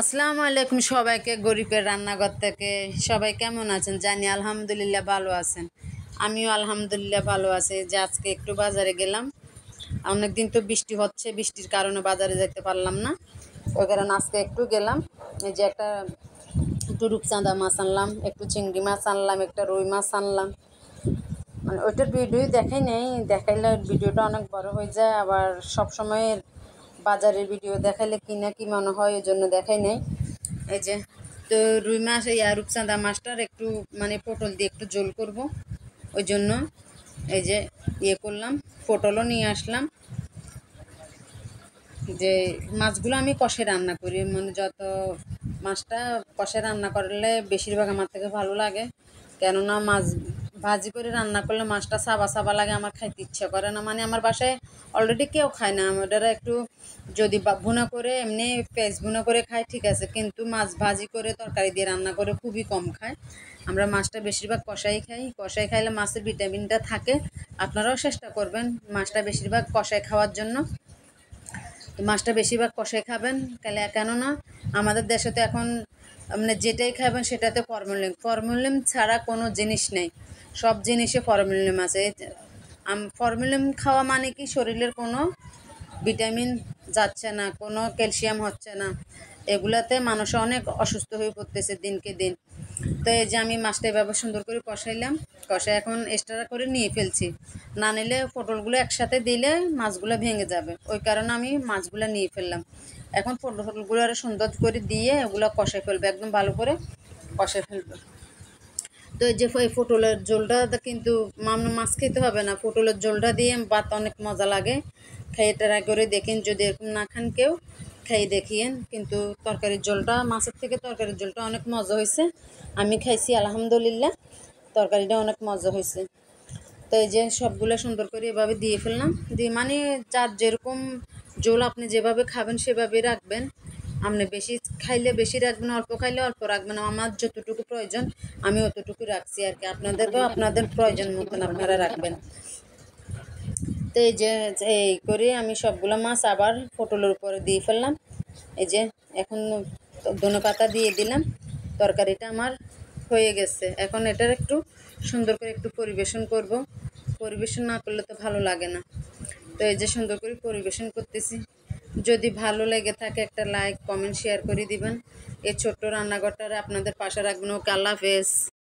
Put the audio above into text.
আসসালামু আলাইকুম সবাইকে গরিবের রান্নাঘর থেকে সবাই কেমন আছেন জানি আলহামদুলিল্লাহ ভালো আছেন। আমিও আলহামদুলিল্লাহ ভালো আছি। যে আজকে একটু বাজারে গেলাম, অনেকদিন তো বৃষ্টি হচ্ছে, বৃষ্টির কারণে বাজারে যেতে পারলাম না, ওই কারণে আজকে একটু গেলাম। এই যে একটু রূপচাঁদা মাছ আনলাম, একটু চিংড়ি মাছ আনলাম, একটা রুই মাছ আনলাম। মানে ওইটার ভিডিও দেখাই নেই, দেখাইলে ভিডিওটা অনেক বড় হয়ে যায়, আবার সব সময় বাজারের ভিডিও দেখাইলে কি না কি মনে হয়, ওই জন্য দেখাই নেই। এই যে তো রুই মাছ রূপচাঁদা মাছটার একটু মানে পটল দিয়ে একটু ঝোল করব, ওই জন্য এই যে করলাম, পটলও নিয়ে আসলাম। যে মাছগুলো আমি কষে রান্না করি, মানে যত মাছটা কষে রান্না করলে বেশিরভাগ আমার থেকে ভালো লাগে। কেননা মাছ ভাজি করে রান্না করলে মাছটা সাবা সাবা লাগে, আমার খাইতে ইচ্ছা করে না। মানে আমার বাসায় অলরেডি কেউ খায় না, আমাদের একটু যদি ভুনা করে এমনি পেঁয়াজ ভুনা করে খায় ঠিক আছে, কিন্তু মাছ ভাজি করে তরকারি দিয়ে রান্না করে খুবই কম খায়। আমরা মাছটা বেশিরভাগ কষাই খাই, কষাই খাইলে মাছের ভিটামিনটা থাকে। আপনারাও চেষ্টা করবেন মাছটা বেশিরভাগ কষাই খাওয়ার জন্য। তো মাছটা বেশিরভাগ কষাই খাবেন, কেননা আমাদের দেশে তো এখন মানে যেটাই খাবেন সেটাতে ফরমালিন, ফরমালিন ছাড়া কোনো জিনিস নেই, সব জিনিসে ফরমালিন আছে। ফরমালিন খাওয়া মানে কি শরীরের কোনো ভিটামিন যাচ্ছে না, কোনো ক্যালসিয়াম হচ্ছে না, এগুলাতে মানুষ অনেক অসুস্থ হয়ে পড়তেছে দিনকে দিন। তো এই যে আমি মাছটা এভাবে সুন্দর করে কষাইলাম, কষাই এখন এক্সট্রা করে নিয়ে ফেলছি, না নিলে পটলগুলো একসাথে দিলে মাছগুলো ভেঙে যাবে, ওই কারণে আমি মাছগুলো নিয়ে ফেললাম। এখন পটলগুলো আরও সুন্দর করে দিয়ে ওগুলো কষাই ফেলবে, একদম ভালো করে কষাই ফেলবে। তো এই যে এই পটলের ঝোলটা কিন্তু মাছ খেতে হবে না, পটলের ঝোলটা দিয়ে ভাত অনেক মজা লাগে। খেয়ে ট্রাই করে দেখেন, যদি এরকম না খান কেউ খেয়ে দেখিয়েন। কিন্তু তরকারির ঝোলটা, মাছের থেকে তরকারির ঝোলটা অনেক মজা হয়েছে, আমি খাইছি আলহামদুলিল্লাহ, তরকারিটা অনেক মজা হয়েছে। তো এই যে সবগুলো সুন্দর করে এভাবে দিয়ে ফেললাম, দিয়ে মানে যার যেরকম ঝোল আপনি যেভাবে খাবেন সেভাবে রাখবেন। আপনি বেশি খাইলে বেশি রাখবেন, অল্প খাইলে অল্প রাখবেন, আমার যতটুকু প্রয়োজন আমি অতটুকু রাখছি আর কি, আপনাদেরকেও আপনাদের প্রয়োজন মতন আপনারা রাখবেন। তো এই যে এই করে আমি সবগুলো মাছ আবার পটলের উপরে দিয়ে ফেললাম। এই যে এখন ধনেপাতা দিয়ে দিলাম, তরকারিটা আমার হয়ে গেছে। এখন এটার একটু সুন্দর করে একটু পরিবেশন করব, পরিবেশন না করলে তো ভালো লাগে না। তো এই যে সুন্দর করে পরিবেশন করতেছি। যদি ভালো লেগে থাকে একটা লাইক কমেন্ট শেয়ার করে দিবেন। এই ছোট্ট রান্নাঘরটারে আপনাদের পাশে রাখবেন। ওকে, আল্লাহ হাফেজ।